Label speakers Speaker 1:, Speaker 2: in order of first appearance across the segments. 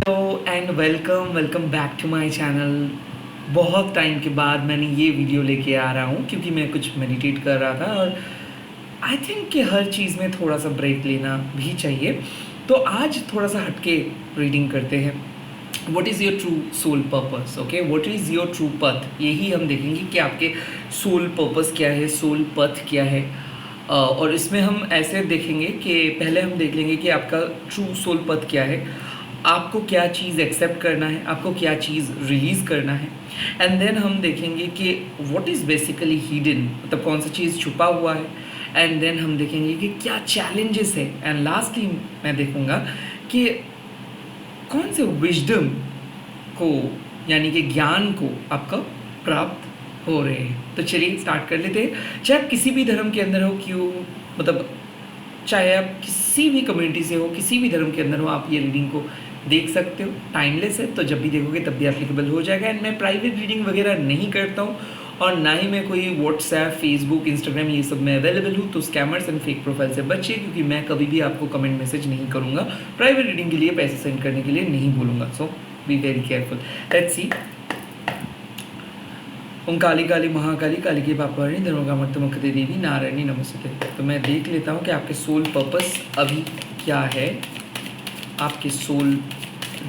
Speaker 1: Hello and welcome back to my channel. बहुत time के बाद मैंने ये वीडियो लेके आ रहा हूँ क्योंकि मैं कुछ मेडिटेट कर रहा था और आई थिंक कि हर चीज़ में थोड़ा सा ब्रेक लेना भी चाहिए। तो आज थोड़ा सा हटके रीडिंग करते हैं। What is your true soul purpose, okay, what is your true path, यही हम देखेंगे कि आपके सोल पर्पस क्या है, सोल पथ क्या है। और इसमें हम ऐसे देखेंगे कि पहले हम देख लेंगे कि आपका ट्रू सोल पथ क्या है, आपको क्या चीज़ एक्सेप्ट करना है, आपको क्या चीज़ रिलीज़ करना है। एंड देन हम देखेंगे कि व्हाट इज़ बेसिकली हिडन, मतलब कौन सा चीज़ छुपा हुआ है। एंड देन हम देखेंगे कि क्या चैलेंजेस है। एंड लास्टली मैं देखूँगा कि कौन से विजडम को, यानी कि ज्ञान को आपका प्राप्त हो रहे हैं। तो चलिए स्टार्ट कर लेते हैं। चाहे आप किसी भी धर्म के अंदर हो, क्यों मतलब चाहे आप किसी भी कम्युनिटी से हो, किसी भी धर्म के अंदर हो, आप ये रीडिंग को देख सकते हो। टाइमलेस है, तो जब भी देखोगे तब भी एप्लीकेबल हो जाएगा। एंड मैं प्राइवेट रीडिंग वगैरह नहीं करता हूँ और ना ही मैं कोई व्हाट्सएप, फेसबुक, इंस्टाग्राम ये सब में अवेलेबल हूँ। तो स्कैमर्स एंड फेक प्रोफाइल से बचिए, क्योंकि मैं कभी भी आपको कमेंट मैसेज नहीं करूँगा। प्राइवेट रीडिंग के लिए पैसे सेंड करने के लिए नहीं बोलूँगा। So be very careful. Let's see. Om Kali Kali Mahakali Kali की पापवाणी धर्मकामर्तमुखते देवी नारायणी नमस्ते। तो मैं देख लेता हूँ कि आपके सोल पर्पस अभी क्या है, आपके सोल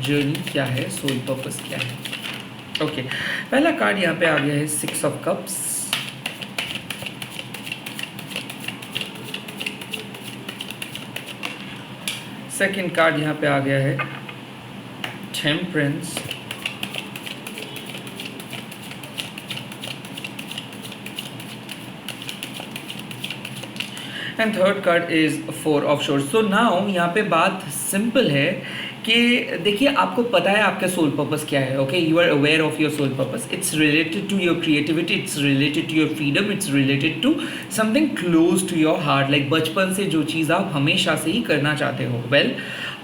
Speaker 1: जर्नी क्या है, सोल पर्पस क्या है। ओके, पहला कार्ड यहाँ पे आ गया है 6 ऑफ कप्स। सेकंड कार्ड यहाँ पे आ गया है temperance. And third card is 4 of shores. So now यहाँ पे बात सिंपल है कि देखिए, आपको पता है आपका सोल पर्पस क्या है। Okay, you are aware of your soul purpose. It's related to your creativity, it's related to your freedom, it's related to something close to your heart. Like बचपन से जो चीज़ आप हमेशा से ही करना चाहते हो। वेल,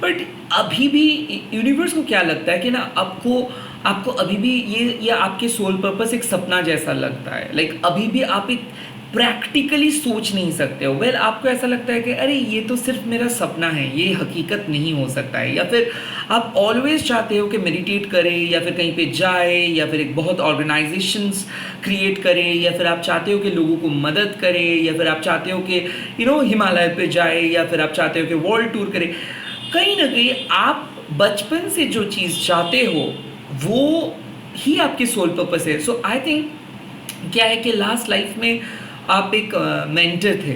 Speaker 1: बट अभी भी यूनिवर्स को क्या लगता है कि ना, आपको अभी भी ये आपके सोल पर्पस एक सपना जैसा लगता है। लाइक अभी भी आप एक प्रैक्टिकली सोच नहीं सकते हो। वेल, आपको ऐसा लगता है कि अरे ये तो सिर्फ मेरा सपना है, ये हकीकत नहीं हो सकता है। या फिर आप ऑलवेज चाहते हो कि मेडिटेट करें, या फिर कहीं पे जाए, या फिर एक बहुत ऑर्गेनाइजेशंस क्रिएट करें, या फिर आप चाहते हो कि लोगों को मदद करें, या फिर आप चाहते हो कि हिमालय पे जाए, या फिर आप चाहते हो कि वर्ल्ड टूर करें। कहीं ना कहीं आप बचपन से जो चीज़ चाहते हो वो ही आपके सोल पर्पस है। सो आई थिंक क्या है कि लास्ट लाइफ में आप एक मेंटर थे।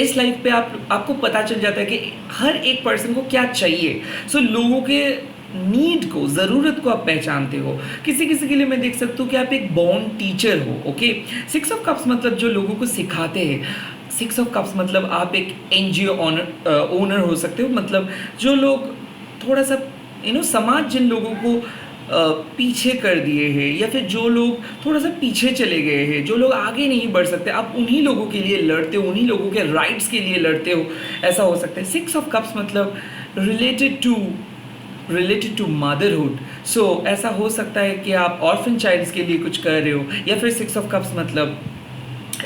Speaker 1: इस लाइफ पे आपको पता चल जाता है कि हर एक पर्सन को क्या चाहिए। सो लोगों के नीड को, ज़रूरत को आप पहचानते हो। किसी किसी के लिए मैं देख सकता हूँ कि आप एक बॉर्न टीचर हो। ओके, 6 ऑफ कप्स मतलब जो लोगों को सिखाते हैं। 6 ऑफ कप्स मतलब आप एक एनजीओ ओनर हो सकते हो। मतलब जो लोग थोड़ा सा समाज जिन लोगों को पीछे कर दिए हैं, या फिर जो लोग थोड़ा सा पीछे चले गए हैं, जो लोग आगे नहीं बढ़ सकते, आप उन्हीं लोगों के लिए लड़ते हो, उन्हीं लोगों के राइट्स के लिए लड़ते हो। ऐसा हो सकता है। 6 ऑफ कप्स मतलब रिलेटेड टू मदरहुड। सो ऐसा हो सकता है कि आप ऑर्फन चाइल्ड्स के लिए कुछ कर रहे हो। या फिर 6 ऑफ कप्स मतलब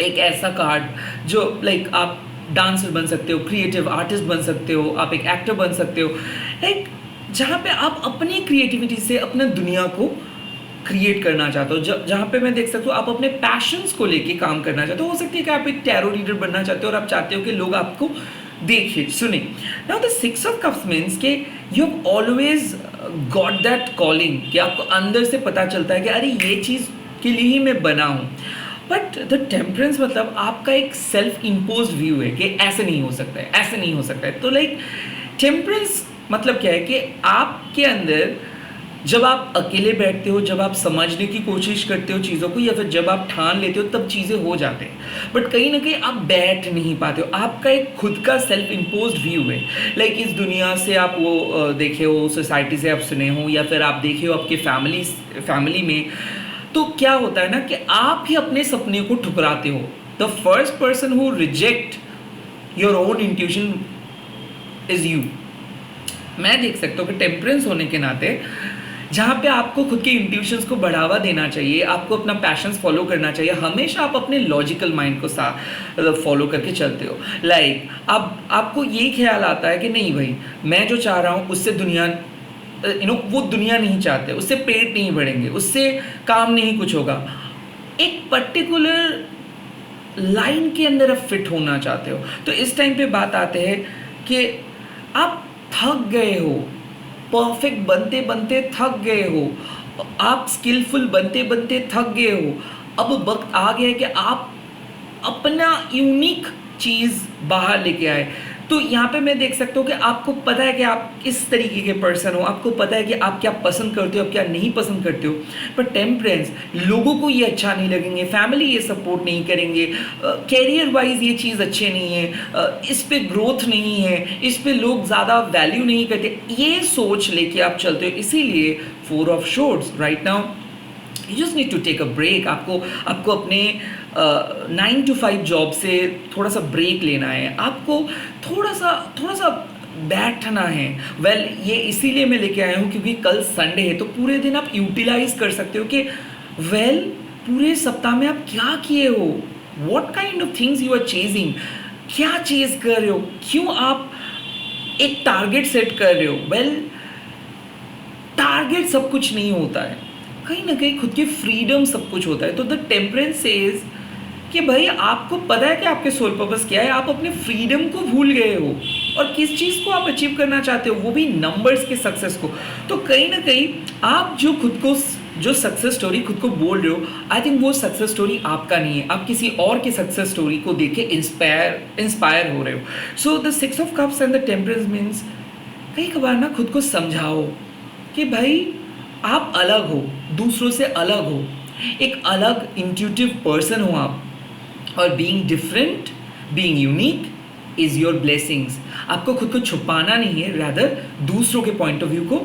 Speaker 1: एक ऐसा कार्ड जो लाइक आप डांसर बन सकते हो, क्रिएटिव आर्टिस्ट बन सकते हो, आप एक एक्टर बन सकते हो। लाइक जहाँ पे आप अपनी क्रिएटिविटी से अपने दुनिया को क्रिएट करना चाहते हो, जहाँ पे मैं देख सकता हूँ आप अपने पैशंस को लेके काम करना चाहते हो सकती है कि आप एक टैरो रीडर बनना चाहते हो और आप चाहते हो कि लोग आपको देखें, सुने। Now the 6 of cups means कि you have always got that calling, कि आपको अंदर से पता चलता है कि अरे ये चीज़ के लिए ही मैं बना हूँ। बट द टेम्परेंस मतलब आपका एक सेल्फ इम्पोज व्यू है कि ऐसे नहीं हो सकता है, ऐसे नहीं हो सकता है। तो लाइक टेम्परेंस मतलब क्या है कि आपके अंदर जब आप अकेले बैठते हो, जब आप समझने की कोशिश करते हो चीज़ों को, या फिर जब आप ठान लेते हो, तब चीज़ें हो जाते हैं। बट कहीं ना कहीं आप बैठ नहीं पाते हो। आपका एक खुद का सेल्फ इम्पोज व्यू है। लाइक इस दुनिया से आप वो देखे हो, सोसाइटी से आप सुने हो, या फिर आप देखे हो आपके फैमिली में। तो क्या होता है ना कि आप ही अपने सपने को ठुकराते हो। The first person who reject your own intuition is you. मैं देख सकता हूँ कि टेम्परेंस होने के नाते जहाँ पे आपको खुद के इंट्यूशंस को बढ़ावा देना चाहिए, आपको अपना पैशंस फॉलो करना चाहिए, हमेशा आप अपने लॉजिकल माइंड को फॉलो करके चलते हो। लाइक आपको ये ख्याल आता है कि नहीं भाई, मैं जो चाह रहा हूँ उससे दुनिया वो दुनिया नहीं चाहते, उससे पेट नहीं बढ़ेंगे, उससे काम नहीं कुछ होगा। एक पर्टिकुलर लाइन के अंदर आप फिट होना चाहते हो। तो इस टाइम पे बात आते हैं कि आप थक गए हो, परफेक्ट बनते बनते थक गए हो, आप स्किलफुल बनते बनते थक गए हो। अब वक्त आ गया है कि आप अपना यूनिक चीज़ बाहर लेके आए। तो यहाँ पे मैं देख सकता हूँ कि आपको पता है कि आप किस तरीके के पर्सन हो, आपको पता है कि आप क्या पसंद करते हो, आप क्या नहीं पसंद करते हो। पर टेम्परेंस, लोगों को ये अच्छा नहीं लगेंगे, फैमिली ये सपोर्ट नहीं करेंगे, कैरियर वाइज ये चीज़ अच्छे नहीं है, इस पे ग्रोथ नहीं है, इस पे लोग ज़्यादा वैल्यू नहीं करते, ये सोच लेके आप चलते हो। इसीलिए 4 of swords right now you just need to take a break. आपको अपने 9 to 5 जॉब से थोड़ा सा ब्रेक लेना है, आपको थोड़ा सा बैठना है। ये इसीलिए मैं लेके आया हूँ क्योंकि कल संडे है, तो पूरे दिन आप यूटिलाइज कर सकते हो कि पूरे सप्ताह में आप क्या किए हो, what kind of things you are chasing, क्या चेज कर रहे हो, क्यों आप एक टारगेट सेट कर रहे हो। टारगेट सब कुछ नहीं होता है, कहीं ना कहीं खुद की फ्रीडम सब कुछ होता है। तो द टेम्परेंस सेज कि भाई आपको पता है कि आपके सोल पर्पस क्या है, आप अपने फ्रीडम को भूल गए हो और किस चीज़ को आप अचीव करना चाहते हो, वो भी नंबर्स के सक्सेस को। तो कहीं ना कहीं आप जो सक्सेस स्टोरी खुद को बोल रहे हो, आई थिंक वो सक्सेस स्टोरी आपका नहीं है, आप किसी और के सक्सेस स्टोरी को देख के इंस्पायर हो रहे हो। So the 6 of cups and the temperance means कई कबार ना खुद को समझाओ कि भाई आप अलग हो, दूसरों से अलग हो, एक अलग इंट्यूटिव पर्सन हो आप, और being different, being unique is your blessings. आपको खुद को छुपाना नहीं है, रादर दूसरों के पॉइंट ऑफ व्यू को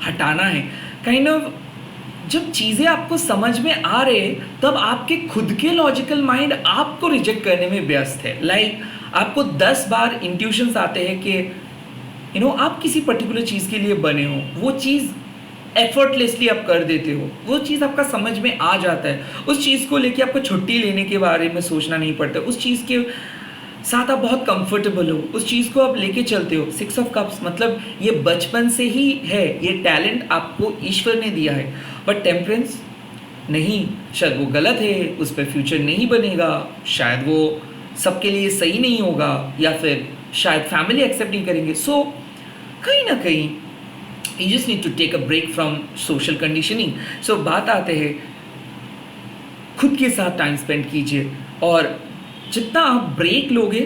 Speaker 1: हटाना है। काइंड ऑफ जब चीज़ें आपको समझ में आ रहे हैं तब आपके खुद के लॉजिकल माइंड आपको रिजेक्ट करने में व्यस्त है। आपको 10 बार इंट्यूशंस आते हैं कि आप किसी पर्टिकुलर चीज़ के लिए बने हो, वो चीज़ एफर्टलेसली आप कर देते हो, वो चीज़ आपका समझ में आ जाता है, उस चीज़ को लेके आपको छुट्टी लेने के बारे में सोचना नहीं पड़ता, उस चीज़ के साथ आप बहुत कंफर्टेबल हो, उस चीज़ को आप लेके चलते हो। 6 ऑफ कप्स मतलब ये बचपन से ही है, ये टैलेंट आपको ईश्वर ने दिया है। बट टेम्परेंस नहीं, शायद वो गलत है, उस पर फ्यूचर नहीं बनेगा, शायद वो सबके लिए सही नहीं होगा, या फिर शायद फैमिली एक्सेप्ट नहीं करेंगे। सो कहीं ना कहीं you just need to take a break from social conditioning। so बात आते हैं खुद के साथ टाइम स्पेंड कीजिए, और जितना आप ब्रेक लोगे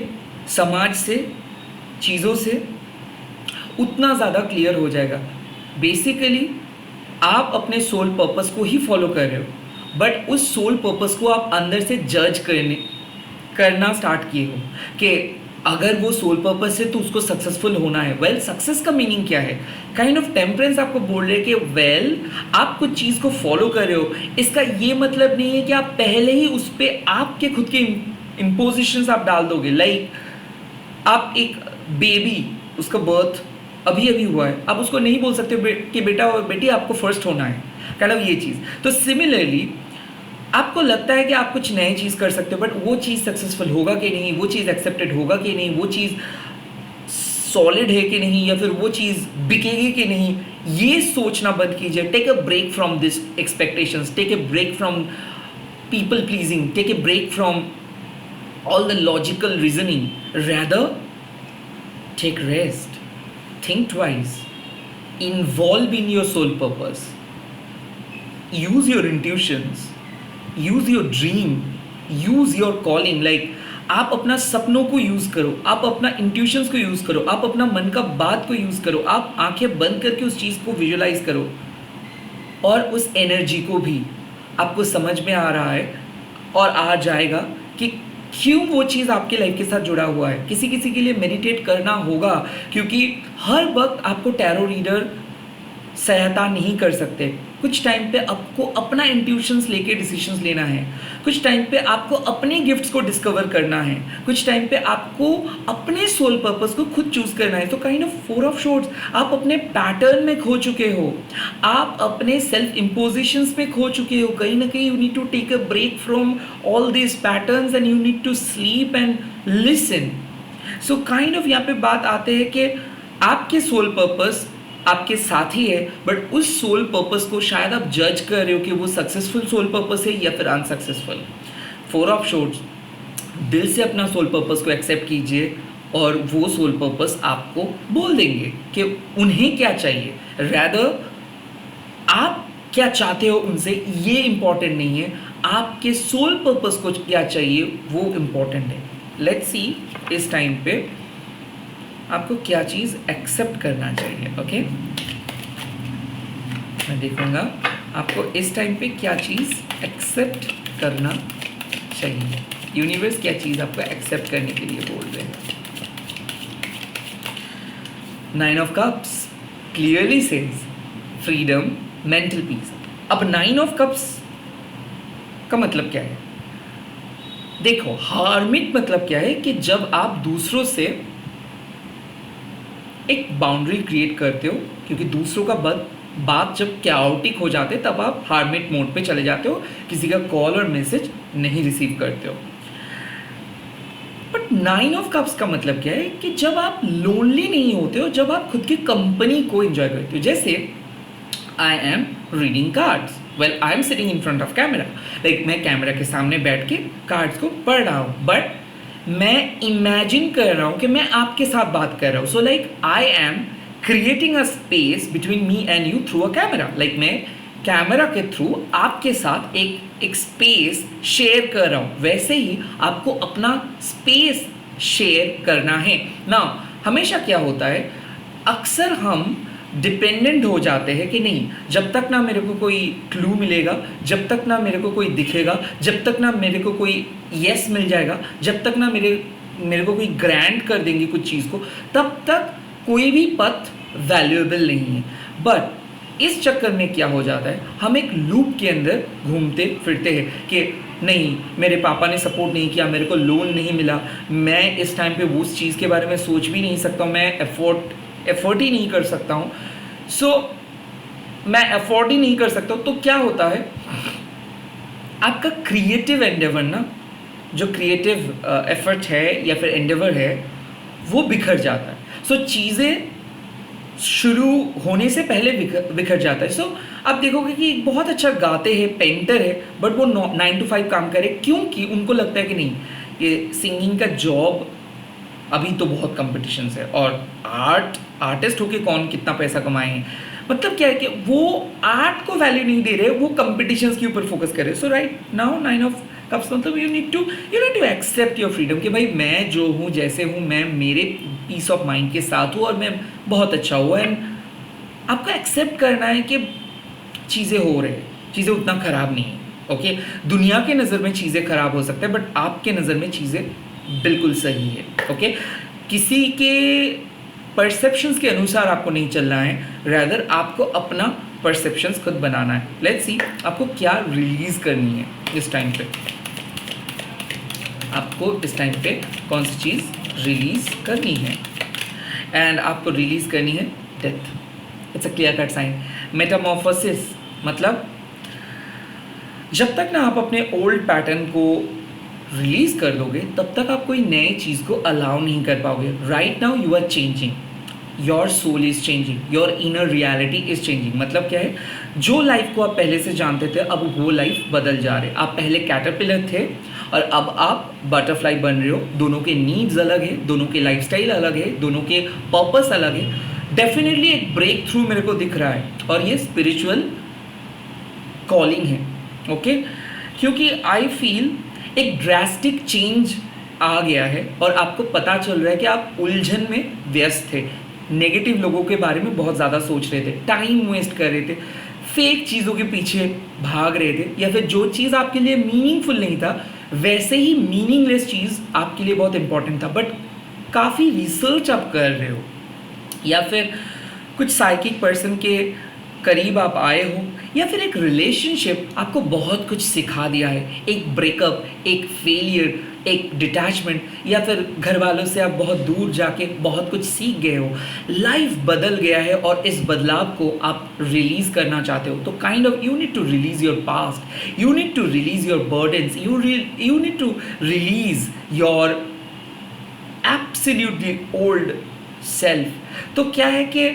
Speaker 1: समाज से, चीज़ों से, उतना ज़्यादा क्लियर हो जाएगा। बेसिकली आप अपने सोल पर्पस को ही फॉलो कर रहे हो, बट उस सोल पर्पस को आप अंदर से जज करना स्टार्ट किए हो कि अगर वो सोल पर्पस है तो उसको सक्सेसफुल होना है। सक्सेस का मीनिंग क्या है? काइंड ऑफ टेम्परेंस आपको बोल रहे हैं कि आप कुछ चीज़ को फॉलो कर रहे हो, इसका ये मतलब नहीं है कि आप पहले ही उस पर आपके खुद के इम्पोजिशंस आप डाल दोगे। आप एक बेबी, उसका बर्थ अभी अभी हुआ है, आप उसको नहीं बोल सकते कि बेटा और बेटी आपको फर्स्ट होना है, काइंड ऑफ ये चीज़। तो सिमिलरली आपको लगता है कि आप कुछ नई चीज़ कर सकते हो, बट वो चीज़ सक्सेसफुल होगा कि नहीं, वो चीज़ एक्सेप्टेड होगा कि नहीं, वो चीज़ सॉलिड है कि नहीं, या फिर वो चीज़ बिकेगी कि नहीं, ये सोचना बंद कीजिए। Take a break from this expectations, take a break from people pleasing, take a break from all the logical reasoning, rather take rest, think twice, involve in your soul purpose, use your intuitions, use your dream, use your calling. आप अपना सपनों को use करो, आप अपना intuitions को use करो, आप अपना मन का बात को यूज़ करो, आप आंखें बंद करके उस चीज़ को विजुलाइज करो, और उस एनर्जी को भी आपको समझ में आ रहा है और आ जाएगा कि क्यों वो चीज़ आपके लाइफ के साथ जुड़ा हुआ है। किसी किसी के लिए मेडिटेट करना होगा, क्योंकि हर वक्त आपको टैरो रीडर सहायता नहीं कर सकते। कुछ टाइम पे आपको अपना इंट्यूशंस लेके डिसीजंस लेना है, कुछ टाइम पे आपको अपने गिफ्ट्स को डिस्कवर करना है, कुछ टाइम पे आपको अपने सोल पर्पस को खुद चूज करना है। तो काइंड ऑफ 4 ऑफ शॉर्ट्स, आप अपने पैटर्न में खो चुके हो, आप अपने सेल्फ इम्पोजिशंस में खो चुके हो। कहीं ना कहीं you need to take a break from all this patterns and you need to sleep and listen. So kind of यहाँ पे बात आते हैं कि आपके सोल पर्पस आपके साथी है, बट उस सोल पर्पस को शायद आप जज कर रहे हो कि वो सक्सेसफुल सोल पर्पस है या फिर अनसक्सेसफुल। फोर ऑफ शॉर्ट्स, दिल से अपना सोल पर्पस को एक्सेप्ट कीजिए और वो सोल पर्पस आपको बोल देंगे कि उन्हें क्या चाहिए। रैदर आप क्या चाहते हो उनसे ये इम्पॉर्टेंट नहीं है, आपके सोल पर्पस को क्या चाहिए वो इम्पॉर्टेंट है। लेट्स सी इस टाइम पे आपको क्या चीज़ एक्सेप्ट करना चाहिए। ओके, मैं देखूंगा आपको इस टाइम पे क्या चीज़ एक्सेप्ट करना चाहिए। यूनिवर्स क्या चीज़ आपको एक्सेप्ट करने के लिए बोल रहे हैं। 9 of cups clearly says freedom, mental peace. अब 9 ऑफ कप्स का मतलब क्या है? देखो, हार्मिट मतलब क्या है कि जब आप दूसरों से एक बाउंड्री क्रिएट करते हो, क्योंकि दूसरों का बात जब कैओटिक हो जाते तब आप हार्मिट मोड पे चले जाते हो, किसी का कॉल और मैसेज नहीं रिसीव करते हो। बट 9 ऑफ कप्स का मतलब क्या है कि जब आप लोनली नहीं होते हो, जब आप खुद की कंपनी को एंजॉय करते हो। जैसे I am reading cards well I am sitting in front of camera, like मैं कैमरा के सामने बैठ के कार्ड्स को पढ़ रहा हूँ, बट मैं इमेजिन कर रहा हूँ कि मैं आपके साथ बात कर रहा हूँ। So like I am creating a space between me and you through a camera. Like मैं कैमरा के थ्रू आपके साथ एक स्पेस शेयर कर रहा हूँ। वैसे ही आपको अपना स्पेस शेयर करना है ना। हमेशा क्या होता है, अक्सर हम डिपेंडेंट हो जाते हैं कि नहीं, जब तक ना मेरे को कोई क्लू मिलेगा, जब तक ना मेरे को कोई दिखेगा, जब तक ना मेरे को कोई यस मिल जाएगा, जब तक ना मेरे को कोई ग्रांट कर देंगे कुछ चीज़ को, तब तक कोई भी पथ वैल्यूएबल नहीं है। बट इस चक्कर में क्या हो जाता है, हम एक लूप के अंदर घूमते फिरते हैं कि नहीं, मेरे पापा ने सपोर्ट नहीं किया, मेरे को लोन नहीं मिला, मैं इस टाइम पे वो उस चीज़ के बारे में सोच भी नहीं सकता हूँ, मैं एफर्ट ही नहीं कर सकता हूँ। सो मैं एफोर्ड ही नहीं कर सकता हूँ। तो क्या होता है, आपका क्रिएटिव एंडेवर ना, जो क्रिएटिव एफर्ट है या फिर एंडेवर है, वो बिखर जाता है। सो चीज़ें शुरू होने से पहले बिखर जाता है। सो आप देखोगे कि बहुत अच्छा गाते हैं, पेंटर है, बट वो 9 to 5 काम करे, क्योंकि उनको लगता है कि नहीं, ये सिंगिंग का जॉब अभी तो बहुत कॉम्पिटिशन्स है, और आर्टिस्ट होके कौन कितना पैसा कमाए हैं। मतलब क्या है कि वो आर्ट को वैल्यू नहीं दे रहे, वो कॉम्पिटिशन्स के ऊपर फोकस कर रहे। So right now 9 of cups मतलब you need to accept your freedom कि भाई मैं जो हूँ, जैसे हूँ, मैं मेरे पीस ऑफ माइंड के साथ हूँ और मैं बहुत अच्छा हूँ। एंड आपको एक्सेप्ट करना है कि चीज़ें हो रही है, चीज़ें उतना ख़राब नहीं है। ओके, दुनिया के नज़र में चीज़ें ख़राब हो सकते हैं, बट आपके नज़र में चीज़ें बिल्कुल सही है। ओके, किसी के परसेप्शंस के अनुसार आपको नहीं चलना है, रैदर आपको अपना परसेप्शंस खुद बनाना है। लेट्स सी आपको क्या रिलीज़ करनी है इस टाइम पे। आपको इस टाइम पे कौन सी चीज़ रिलीज़ करनी है, एंड आपको रिलीज़ करनी है death. It's a clear cut sign. Metamorphosis मतलब जब तक ना आप अपने ओल्ड पैटर्न को रिलीज़ कर दोगे, तब तक आप कोई नए चीज़ को अलाउ नहीं कर पाओगे। Right now you are changing, your soul is changing, your inner reality is changing. मतलब क्या है, जो लाइफ को आप पहले से जानते थे, अब वो लाइफ बदल जा रहे। आप पहले कैटरपिलर थे और अब आप बटरफ्लाई बन रहे हो। दोनों के नीड्स अलग है, दोनों के लाइफस्टाइल अलग है, दोनों के पर्पस अलग है। डेफिनेटली एक ब्रेक थ्रू मेरे को दिख रहा है, और ये स्पिरिचुअल कॉलिंग है। ओके, क्योंकि आई फील एक ड्रास्टिक चेंज आ गया है और आपको पता चल रहा है कि आप उलझन में व्यस्त थे, नेगेटिव लोगों के बारे में बहुत ज़्यादा सोच रहे थे, टाइम वेस्ट कर रहे थे, फेक चीज़ों के पीछे भाग रहे थे, या फिर जो चीज़ आपके लिए मीनिंगफुल नहीं था, वैसे ही मीनिंगलेस चीज़ आपके लिए बहुत इंपॉर्टेंट था। बट काफ़ी रिसर्च आप कर रहे हो, या फिर कुछ साइकिक पर्सन के करीब आप आए हो, या फिर एक रिलेशनशिप आपको बहुत कुछ सिखा दिया है। एक ब्रेकअप, एक फेलियर, एक डिटैचमेंट, या फिर घर वालों से आप बहुत दूर जाके बहुत कुछ सीख गए हो। लाइफ बदल गया है और इस बदलाव को आप रिलीज़ करना चाहते हो। तो kind of you need to release your past, you need to release your burdens, you need to release your absolutely old self. तो क्या है कि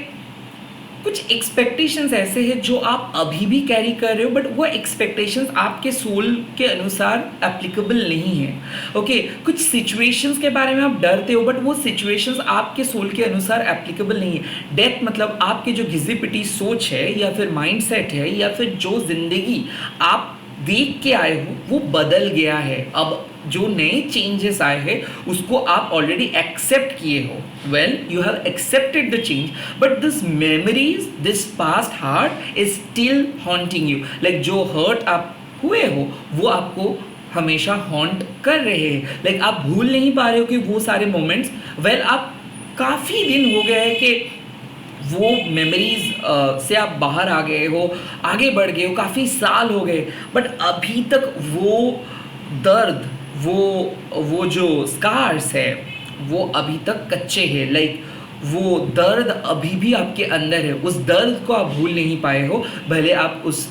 Speaker 1: कुछ एक्सपेक्टेशंस ऐसे हैं जो आप अभी भी कैरी कर रहे हो, बट वो एक्सपेक्टेशंस आपके सोल के अनुसार एप्लीकेबल नहीं है। ओके, कुछ सिचुएशंस के बारे में आप डरते हो, बट वो सिचुएशंस आपके सोल के अनुसार एप्लीकेबल नहीं है। डेथ मतलब आपके जो घिसी पिटी सोच है या फिर माइंडसेट है या फिर जो जिंदगी आप देख के आए हो वो बदल गया है। अब जो नए चेंजेस आए हैं उसको आप ऑलरेडी एक्सेप्ट किए हो। Well, you have accepted the change, but this memories, this past heart is still haunting you. Like जो हर्ट आप हुए हो वो आपको हमेशा हॉन्ट कर रहे हैं। लाइक आप भूल नहीं पा रहे हो कि वो सारे मोमेंट्स। वेल, आप काफ़ी दिन हो गए हैं कि वो मेमोरीज से आप बाहर आ गए हो, आगे बढ़ गए हो, काफ़ी साल हो गए, बट अभी तक वो दर्द, वो जो स्कार्स है वो अभी तक कच्चे हैं। लाइक वो दर्द अभी भी आपके अंदर है, उस दर्द को आप भूल नहीं पाए हो, भले आप उस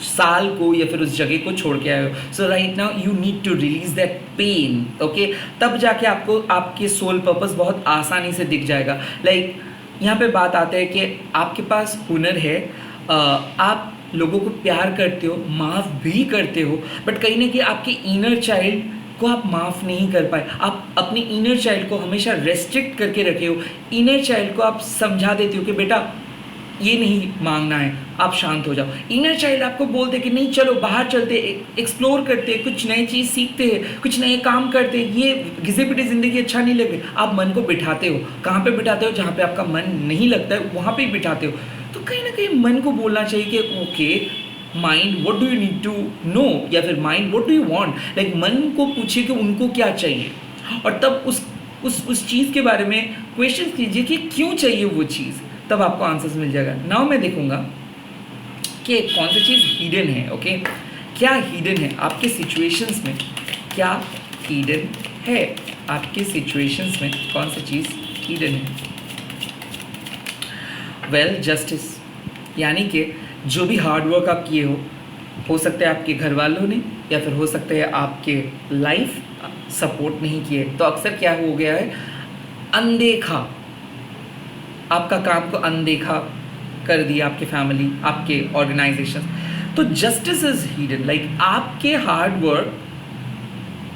Speaker 1: साल को या फिर उस जगह को छोड़ के आए हो। So right now you need to release that pain. Okay, तब जाके आपको आपके सोल पर्पस बहुत आसानी से दिख जाएगा। लाइक यहाँ पे बात आते हैं कि आपके पास हुनर है, आप लोगों को प्यार करते हो, माफ़ भी करते हो, बट कहीं ना कहीं आपके इनर चाइल्ड को आप माफ़ नहीं कर पाए। आप अपनी इनर चाइल्ड को हमेशा रेस्ट्रिक्ट करके रखे हो। इनर चाइल्ड को आप समझा देते हो कि बेटा ये नहीं मांगना है, आप शांत हो जाओ। इनर चाइल्ड आपको बोलते कि नहीं चलो बाहर चलते, एक्सप्लोर करते, कुछ नई चीज़ सीखते हैं, कुछ नए काम करते, ये घिसे पिटे ज़िंदगी अच्छा नहीं लगे। आप मन को बिठाते हो, कहाँ पे बिठाते हो? जहाँ पे आपका मन नहीं लगता है वहाँ पे ही बिठाते हो। तो कहीं ना कहीं मन को बोलना चाहिए कि okay mind what do you need to know, या फिर mind what do you want. Like मन को पूछिए कि उनको क्या चाहिए, और तब उस चीज़ के बारे में क्वेश्चन कीजिए कि क्यों चाहिए वो चीज़, तब आपको आंसर्स मिल जाएगा। नाउ मैं देखूंगा कि कौन सी चीज़ हिडन है। ओके, क्या हिडन है आपके सिचुएशंस में, क्या हिडन है आपके सिचुएशंस में, कौन सी चीज़ हिडन है? वेल, जस्टिस, यानी कि जो भी हार्ड वर्क आप किए हो सकता है आपके घर वालों ने या फिर हो सकता है आपके लाइफ सपोर्ट नहीं किए, तो अक्सर क्या हो गया है, अनदेखा, आपका काम को अनदेखा कर दिया आपकी फैमिली, आपके ऑर्गेनाइजेशन। तो जस्टिस इज हिडन। लाइक आपके हार्ड वर्क,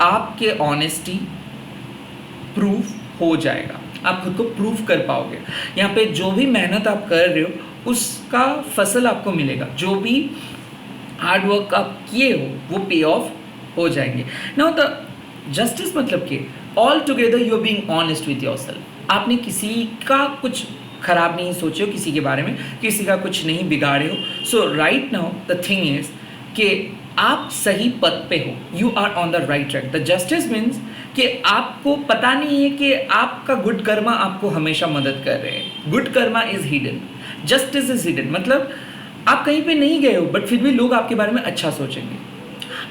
Speaker 1: आपके ऑनेस्टी प्रूफ हो जाएगा, आप खुद को प्रूफ कर पाओगे। यहाँ पे जो भी मेहनत आप कर रहे हो उसका फसल आपको मिलेगा, जो भी हार्ड वर्क आप किए हो वो पे ऑफ हो जाएंगे। नाउ द जस्टिस मतलब कि all together you are being honest with yourself. आपने किसी का कुछ खराब नहीं सोचे हो, किसी के बारे में किसी का कुछ नहीं बिगाड़े हो। So right now the thing is कि आप सही पथ पे हो, you are on the right track. The justice means कि आपको पता नहीं है कि आपका गुड कर्मा आपको हमेशा मदद कर रहे हैं। Good Karma is hidden, justice is hidden. मतलब आप कहीं पे नहीं गए हो बट फिर भी लोग आपके बारे में अच्छा सोचेंगे।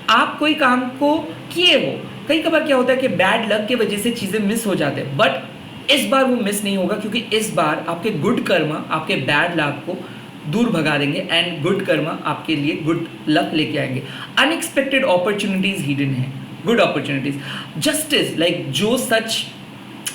Speaker 1: आप कोई काम को किए हो, कई बार क्या होता है कि बैड लक की वजह से चीज़ें मिस हो जाते हैं, बट इस बार वो मिस नहीं होगा, क्योंकि इस बार आपके गुड कर्मा आपके बैड लक को दूर भगा देंगे एंड गुड कर्मा आपके लिए गुड लक लेके आएंगे। अनएक्सपेक्टेड अपॉर्चुनिटीज हिडन है, गुड अपॉर्चुनिटीज। जस्टिस लाइक जो सच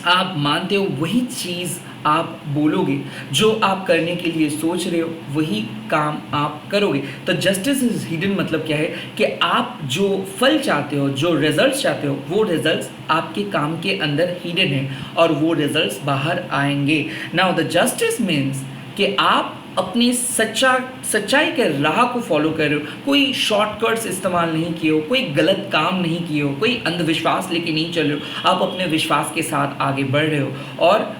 Speaker 1: आप मानते हो वही चीज़ आप बोलोगे, जो आप करने के लिए सोच रहे हो वही काम आप करोगे। तो जस्टिस इज हिडन मतलब क्या है कि आप जो फल चाहते हो, जो रिजल्ट्स चाहते हो, वो रिजल्ट्स आपके काम के अंदर हिडन है और वो रिजल्ट्स बाहर आएंगे। नाउ द जस्टिस मीन्स कि आप अपनी सच्चाई के राह को फॉलो कर रहे हो, कोई शॉर्टकट्स इस्तेमाल नहीं किए हो, कोई गलत काम नहीं किए हो, कोई अंधविश्वास लेके नहीं चल रहे हो, आप अपने विश्वास के साथ आगे बढ़ रहे हो और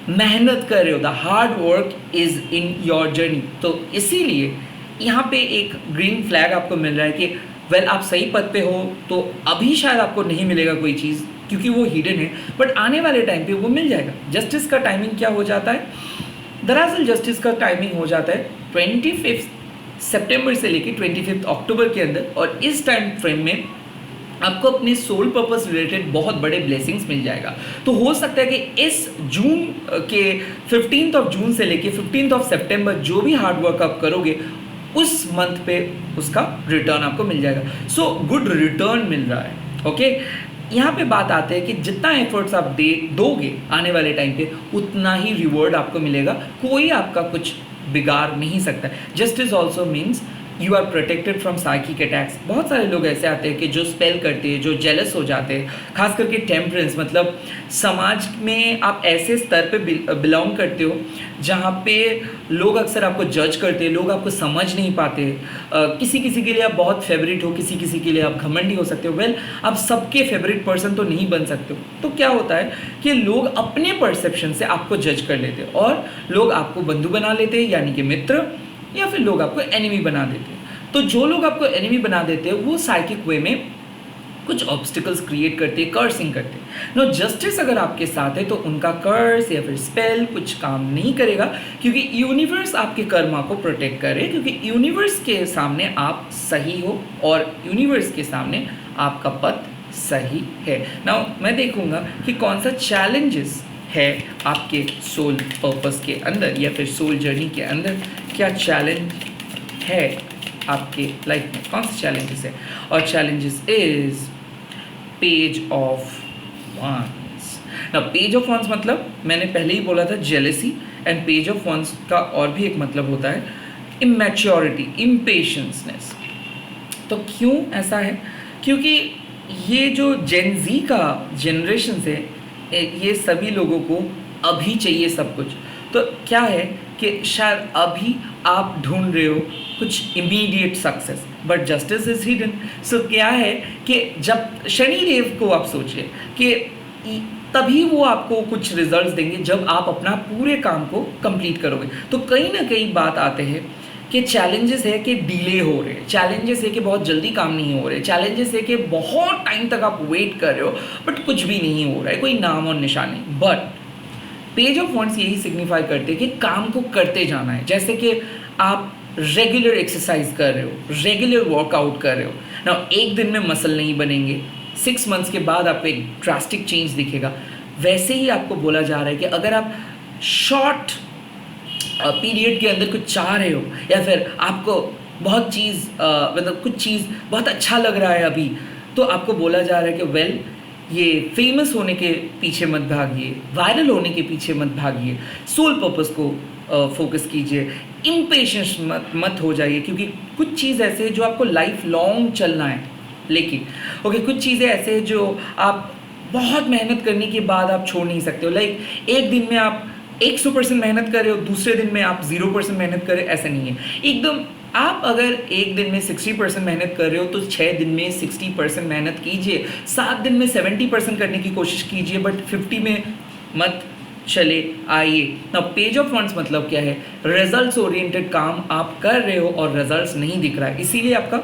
Speaker 1: मेहनत कर रहे हो। The hard work is in your journey. तो इसीलिए यहाँ पे एक ग्रीन फ्लैग आपको मिल रहा है कि वेल आप सही पथ पे हो। तो अभी शायद आपको नहीं मिलेगा कोई चीज़ क्योंकि वो हिडन है, बट आने वाले टाइम पे वो मिल जाएगा। जस्टिस का टाइमिंग क्या हो जाता है, दरअसल जस्टिस का टाइमिंग हो जाता है 25 सितंबर से लेके 25 अक्टूबर के अंदर, और इस टाइम फ्रेम में आपको अपने सोल पर्पस रिलेटेड बहुत बड़े ब्लेसिंग्स मिल जाएगा। तो हो सकता है कि इस जून के 15 जून से लेके 15 सितंबर जो भी हार्ड वर्क आप करोगे उस मंथ पे उसका रिटर्न आपको मिल जाएगा। सो गुड रिटर्न मिल रहा है। ओके, यहाँ पे बात आते हैं कि जितना एफर्ट्स आप दोगे आने वाले टाइम पे उतना ही रिवॉर्ड आपको मिलेगा। कोई आपका कुछ बिगाड़ नहीं सकता। Justice also means you are protected from psychic attacks. बहुत सारे लोग ऐसे आते हैं कि जो स्पेल करते हैं, जो जेलस हो जाते हैं, खास करके टेम्परेंस, मतलब समाज में आप ऐसे स्तर पे बिलोंग करते हो जहाँ पे लोग अक्सर आपको जज करते हैं, लोग आपको समझ नहीं पाते। किसी किसी के लिए आप बहुत फेवरेट हो, किसी किसी के लिए आप घमंडी हो सकते हो। वेल, आप सबके फेवरेट पर्सन तो नहीं बन सकते हो। तो क्या होता है कि लोग अपने परसेप्शन से आपको जज कर लेते हैं और लोग आपको बंधु बना लेते हैं, यानी कि मित्र, या फिर लोग आपको एनिमी बना देते हैं। तो जो लोग आपको एनिमी बना देते हैं वो साइकिक वे में कुछ ऑब्स्टिकल्स क्रिएट करते हैं, कर्सिंग करते हैं। नो, जस्टिस अगर आपके साथ है तो उनका कर्स या फिर स्पेल कुछ काम नहीं करेगा, क्योंकि यूनिवर्स आपके कर्मा को प्रोटेक्ट करे, क्योंकि यूनिवर्स के सामने आप सही हो और यूनिवर्स के सामने आपका पथ सही है। नाउ मैं देखूंगा कि कौन सा चैलेंजेस है आपके सोल पर्पस के अंदर या फिर सोल जर्नी के अंदर। क्या चैलेंज है आपके लाइफ में, कौन से चैलेंजेस है? और challenges is page of wands. ना, पेज ऑफ वंस मतलब मैंने पहले ही बोला था jealousy, and page of wands का और भी एक मतलब होता है इमैच्योरिटी, इम्पेशंसनेस। तो क्यों ऐसा है? क्योंकि ये जो जेन जी का जनरेशन है, ये सभी लोगों को अभी चाहिए सब कुछ। तो क्या है कि शायद अभी आप ढूंढ रहे हो कुछ immediate success, but justice is hidden. So क्या है कि जब शनिदेव को आप सोचिए कि तभी वो आपको कुछ रिजल्ट्स देंगे जब आप अपना पूरे काम को कंप्लीट करोगे। तो कहीं ना कहीं बात आते हैं कि चैलेंजेस है कि डिले हो रहे हैं, चैलेंजेस है कि बहुत जल्दी काम नहीं हो रहे, चैलेंजेस है कि बहुत टाइम तक आप वेट कर रहे हो बट कुछ भी नहीं हो रहा है, कोई नाम और निशान नहीं। बट पेज ऑफ वंड्स यही सिग्निफाई करते हैं कि काम को करते जाना है। जैसे कि आप रेगुलर एक्सरसाइज कर रहे हो, रेगुलर वर्कआउट कर रहे हो ना, एक दिन में मसल नहीं बनेंगे, 6 मंथ्स के बाद आपको एक ड्रास्टिक चेंज दिखेगा। वैसे ही आपको बोला जा रहा है कि अगर आप शॉर्ट पीरियड के अंदर कुछ चाह रहे हो या फिर आपको बहुत चीज़ मतलब कुछ चीज़ बहुत अच्छा लग रहा है अभी, तो आपको बोला जा रहा है कि वेल, ये फेमस होने के पीछे मत भागिए, वायरल होने के पीछे मत भागिए, सोल पर्पस को फोकस कीजिए, इम्पेशेंस मत हो जाइए, क्योंकि कुछ चीज़ ऐसे है जो आपको लाइफ लॉन्ग चलना है। लेकिन कुछ चीज़ें ऐसे हैं जो आप बहुत मेहनत करने के बाद आप छोड़ नहीं सकते हो। लाइक एक दिन में आप 100% मेहनत कर रहे हो, दूसरे दिन में आप 0% मेहनत कर रहे हो, ऐसा नहीं है एकदम। आप अगर एक दिन में 60% मेहनत कर रहे हो तो 6 दिन में 60% मेहनत कीजिए, 7 दिन में 70% करने की कोशिश कीजिए, बट 50 में मत चले आइए ना। पेज ऑफ वंड्स मतलब क्या है? रिजल्ट्स ओरिएंटेड काम आप कर रहे हो और रिजल्ट्स नहीं दिख रहा है, इसीलिए आपका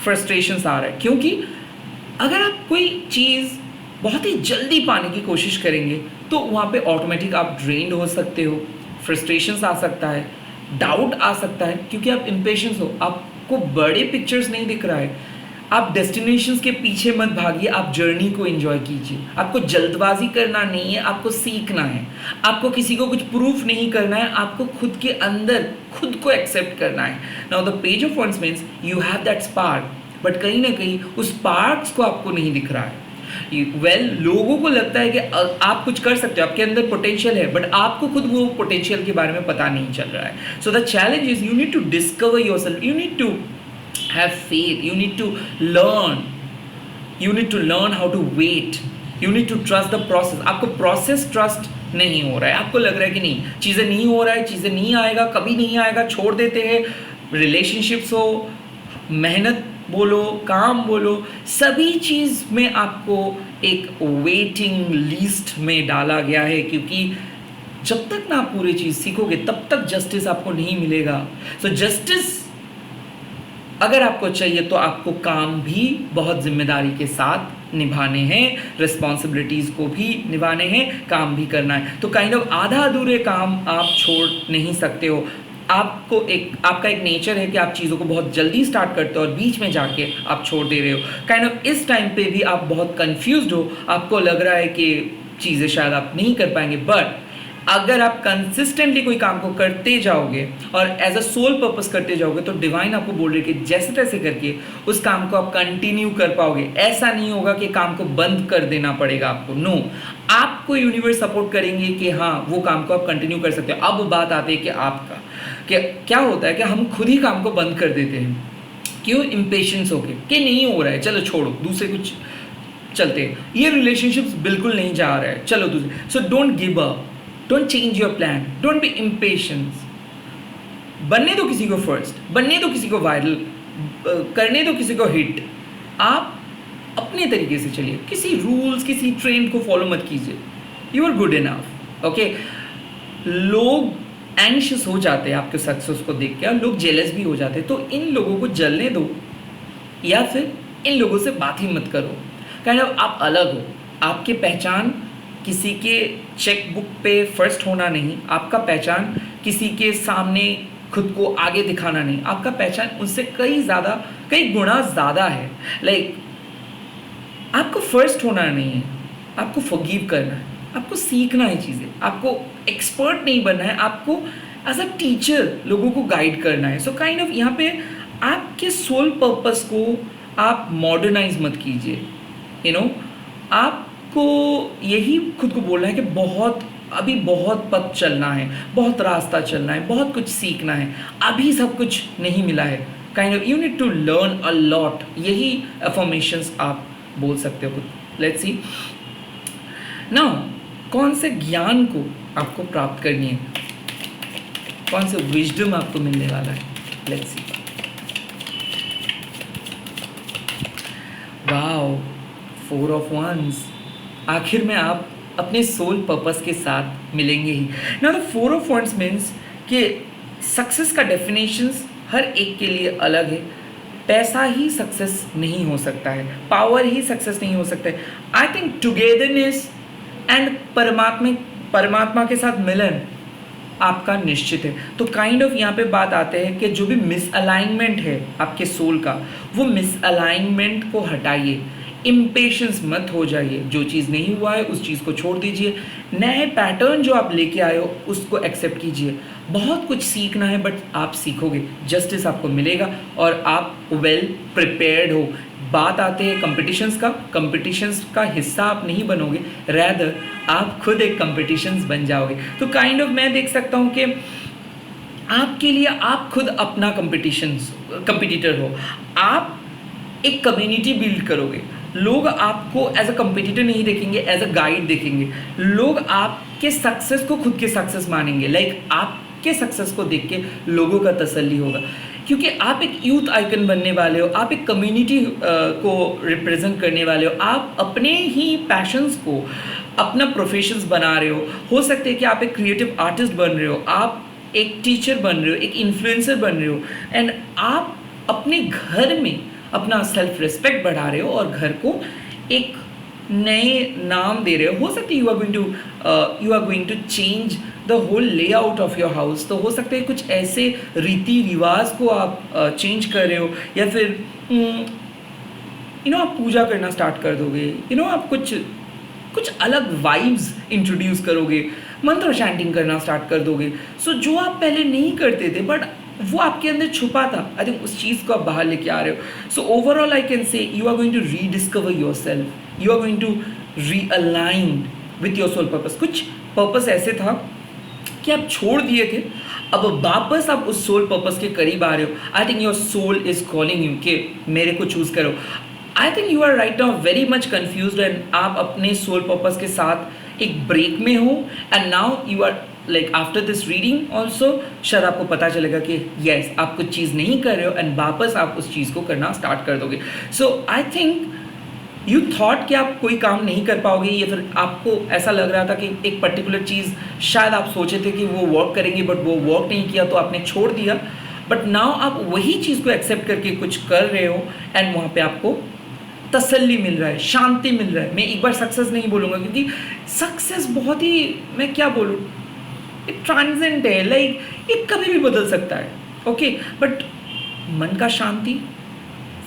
Speaker 1: फ्रस्ट्रेशंस आ रहा है। क्योंकि अगर आप कोई चीज़ बहुत ही जल्दी पाने की कोशिश करेंगे तो वहाँ पे ऑटोमेटिक आप ड्रेन्ड हो सकते हो, फ्रस्ट्रेशंस आ सकता है, डाउट आ सकता है, क्योंकि आप इम्पेशेंस हो, आपको बड़े पिक्चर्स नहीं दिख रहा है। आप डेस्टिनेशंस के पीछे मत भागिए, आप जर्नी को एंजॉय कीजिए। आपको जल्दबाजी करना नहीं है, आपको सीखना है, आपको किसी को कुछ प्रूफ नहीं करना है, आपको खुद के अंदर खुद को एक्सेप्ट करना है। Now the page of wands means you have that spark, but कहीं ना कहीं उस स्पार्क्स को आपको नहीं दिख रहा है। लोगों को लगता है कि आप कुछ कर सकते हो, आपके अंदर पोटेंशियल है, बट आपको खुद वो पोटेंशियल के बारे में पता नहीं चल रहा है। So the challenge is you need to discover yourself, you need to have faith, you need to learn how to wait, you need to trust the process। आपको प्रोसेस ट्रस्ट नहीं हो रहा है, आपको लग रहा है कि नहीं, चीज़ें नहीं हो रहा है, चीज़ें नहीं आएगा, कभी नहीं आएगा, छोड़ देते हैं। रिलेशनशिप्स हो, मेहनत बोलो, काम बोलो, सभी चीज़ में आपको एक वेटिंग लिस्ट में डाला गया है, क्योंकि जब तक ना आप पूरी चीज़ सीखोगे तब तक जस्टिस आपको नहीं मिलेगा। सो जस्टिस अगर आपको चाहिए तो आपको काम भी बहुत जिम्मेदारी के साथ निभाने हैं, रिस्पॉन्सिबिलिटीज़ को भी निभाने हैं, काम भी करना है। तो काइंड ऑफ आधा अधूरे काम आप छोड़ नहीं सकते हो। आपका एक नेचर है कि आप चीज़ों को बहुत जल्दी स्टार्ट करते हो और बीच में जाके आप छोड़ दे रहे हो। काइंड ऑफ इस टाइम पे भी आप बहुत कंफ्यूज्ड हो, आपको लग रहा है कि चीज़ें शायद आप नहीं कर पाएंगे, बट अगर आप कंसिस्टेंटली कोई काम को करते जाओगे और एज अ सोल पर्पस करते जाओगे तो डिवाइन आपको बोल रही है कि जैसे तैसे करके उस काम को आप कंटिन्यू कर पाओगे। ऐसा नहीं होगा कि काम को बंद कर देना पड़ेगा आपको, नो, आपको यूनिवर्स सपोर्ट करेंगे कि हाँ वो काम को आप कंटिन्यू कर सकते हो। अब बात आती है कि आपका कि क्या होता है कि हम खुद ही काम को बंद कर देते हैं, क्यों? इम्पेशेंस होके कि नहीं हो रहा है, चलो छोड़ो, दूसरे कुछ चलते हैं, ये रिलेशनशिप्स बिल्कुल नहीं जा रहा है, चलो दूसरे। So don't give up, don't change your plan, don't be impatience. बनने दो किसी को फर्स्ट, बनने दो किसी को वायरल, करने दो किसी को हिट। आप अपने तरीके से चलिए, किसी रूल्स, किसी ट्रेंड को फॉलो मत कीजिए। You are good enough, okay. लोग एंग्शियस हो जाते हैं आपके सक्सेस को देख के, और लोग जेलस भी हो जाते हैं, तो इन लोगों को जलने दो, या फिर इन लोगों से बात ही मत करो। काइंड ऑफ आप अलग हो, आपकी पहचान किसी के चेकबुक पे फर्स्ट होना नहीं, आपका पहचान किसी के सामने खुद को आगे दिखाना नहीं, आपका पहचान उससे कई गुना ज़्यादा है। लाइक आपको फर्स्ट होना नहीं है, आपको फॉरगिव करना है, आपको सीखना है चीज़ें, आपको एक्सपर्ट नहीं बनना है, आपको एज अ टीचर लोगों को गाइड करना है। सो काइंड ऑफ यहाँ पे आपके सोल पर्पस को आप मॉडर्नाइज मत कीजिए, यू नो। आपको यही खुद को बोलना है कि अभी बहुत पथ चलना है, बहुत रास्ता चलना है, बहुत कुछ सीखना है, अभी सब कुछ नहीं मिला है। Kind of you need to learn a lot, यही अफर्मेशंस आप बोल सकते हो खुद। लेट्स सी नाउ, कौन से ज्ञान को आपको प्राप्त करनी है, कौन से विजडम आपको मिलने वाला है। Let's see. Wow, 4 of wands। आखिर में आप अपने सोल पर्पस के साथ मिलेंगे ही। Now the 4 of wands means कि सक्सेस का डेफिनेशंस हर एक के लिए अलग है। पैसा ही सक्सेस नहीं हो सकता है, पावर ही सक्सेस नहीं हो सकता है। आई थिंक टुगेदरनेस एंड परमात्मा के साथ मिलन आपका निश्चित है। तो काइंड ऑफ यहाँ पे बात आते हैं कि जो भी मिसअलाइनमेंट है आपके सोल का, वो मिसअलाइनमेंट को हटाइए, इम्पेशेंस मत हो जाइए। जो चीज़ नहीं हुआ है उस चीज़ को छोड़ दीजिए, नए पैटर्न जो आप लेके आए हो उसको एक्सेप्ट कीजिए। बहुत कुछ सीखना है बट आप सीखोगे, जस्टिस आपको मिलेगा और आप वेल प्रिपेयर्ड हो। बात आते हैं कंपटीशंस का हिस्सा आप नहीं बनोगे, रैदर आप खुद एक कंपटीशंस बन जाओगे। तो काइंड ऑफ मैं देख सकता हूँ कि आपके लिए आप खुद अपना कंपटीटर हो, आप एक कम्युनिटी बिल्ड करोगे। लोग आपको एज अ कंपटीटर नहीं देखेंगे, एज अ गाइड देखेंगे। लोग आपके सक्सेस को खुद के सक्सेस मानेंगे। लाइक आपके सक्सेस को देख के लोगों का तसल्ली होगा, क्योंकि आप एक यूथ आइकन बनने वाले हो, आप एक कम्युनिटी को रिप्रेजेंट करने वाले हो, आप अपने ही पैशंस को अपना प्रोफेशंस बना रहे हो सकते हैं कि आप एक क्रिएटिव आर्टिस्ट बन रहे हो, आप एक टीचर बन रहे हो, एक इन्फ्लुएंसर बन रहे हो, एंड आप अपने घर में अपना सेल्फ रिस्पेक्ट बढ़ा रहे हो और घर को एक नए नाम दे रहे हो सकते हैं you are going to change the whole layout of your house. तो हो सकते हैं कुछ ऐसे रीति रिवाज को आप चेंज कर रहे हो, या फिर आप पूजा करना स्टार्ट कर दोगे, आप कुछ अलग वाइब्स इंट्रोड्यूस करोगे, मंत्र चैंटिंग करना स्टार्ट कर दोगे। सो जो आप पहले नहीं करते थे बट वो आपके अंदर छुपा था, आई थिंक उस चीज़ को आप बाहर लेके आ रहे हो। So overall I can say you are going to rediscover yourself, you are going to realign with your soul purpose. कुछ पर्पस ऐसे था कि आप छोड़ दिए थे, अब वापस आप उस सोल पर्पस के करीब आ रहे हो। I think your soul is calling you कि मेरे को चूज़ करो। I think you are right now very much confused and आप अपने सोल पर्पस के साथ एक ब्रेक में हो, and now you are like after this reading also शायद आपको पता चलेगा कि यस आप कुछ चीज़ नहीं कर रहे हो एंड वापस आप उस चीज़ को करना स्टार्ट कर दोगे। सो आई थिंक यू थॉट कि आप कोई काम नहीं कर पाओगे, या फिर आपको ऐसा लग रहा था कि एक पर्टिकुलर चीज़ शायद आप सोचे थे कि वो वर्क करेंगे बट वो वर्क नहीं किया तो आपने छोड़ दिया। बट नाउ आप वही चीज़ को एक्सेप्ट करके कुछ कर रहे हो एंड वहाँ पे आपको तसल्ली मिल रहा है, शांति मिल रहा है। मैं एक बार सक्सेस नहीं बोलूँगा क्योंकि सक्सेस बहुत ही, मैं क्या बोलूँ, एक ट्रांजेंट है, लाइक ये कभी भी बदल सकता है, ओके। बट मन का शांति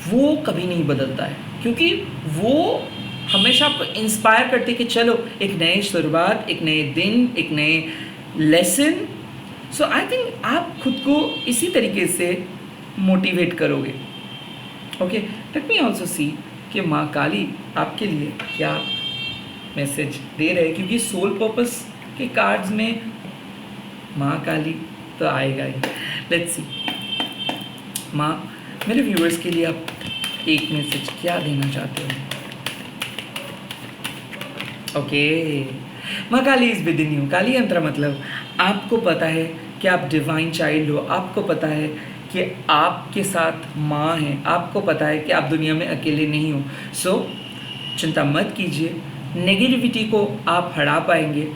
Speaker 1: वो कभी नहीं बदलता है, क्योंकि वो हमेशा आपको इंस्पायर करते हैं कि चलो एक नई शुरुआत, एक नए दिन, एक नए लेसन। सो आई थिंक आप खुद को इसी तरीके से मोटिवेट करोगे, okay. Let me also see कि माँ काली आपके लिए क्या मैसेज दे रहे हैं, क्योंकि सोल पर्पस के कार्ड्स में माँ काली तो आएगा ही। लेट्स सी माँ, मेरे व्यूअर्स के लिए आप एक मैसेज क्या देना चाहते हो? ओके, माँ काली इज विद इन यू। काली यंत्र मतलब आपको पता है कि आप डिवाइन चाइल्ड हो, आपको पता है कि आपके साथ माँ है, आपको पता है कि आप दुनिया में अकेले नहीं हो। सो चिंता मत कीजिए, नेगेटिविटी को आप हटा पाएंगे।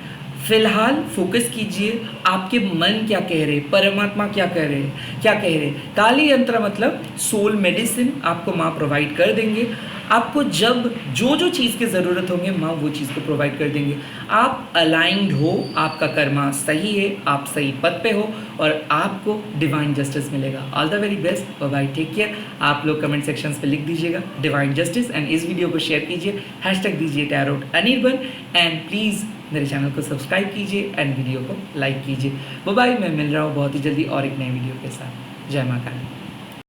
Speaker 1: फिलहाल फोकस कीजिए आपके मन क्या कह रहे, परमात्मा क्या कह रहे, क्या कह रहे। काली यंत्र मतलब सोल मेडिसिन आपको माँ प्रोवाइड कर देंगे। आपको जब जो जो चीज़ की ज़रूरत होंगे माँ वो चीज़ को प्रोवाइड कर देंगे। आप अलाइंड हो, आपका कर्मा सही है, आप सही पद पे हो और आपको डिवाइन जस्टिस मिलेगा। All the very best, bye bye, take care. आप लोग कमेंट सेक्शंस पे लिख दीजिएगा डिवाइन जस्टिस एंड इस वीडियो को शेयर कीजिए, हैशटैग दीजिए टैरोट अनिर्बन एंड प्लीज़ मेरे चैनल को सब्सक्राइब कीजिए एंड वीडियो को लाइक कीजिए। बाय बाय, मैं मिल रहा हूँ बहुत ही जल्दी और एक नए वीडियो के साथ। जय माँ काली।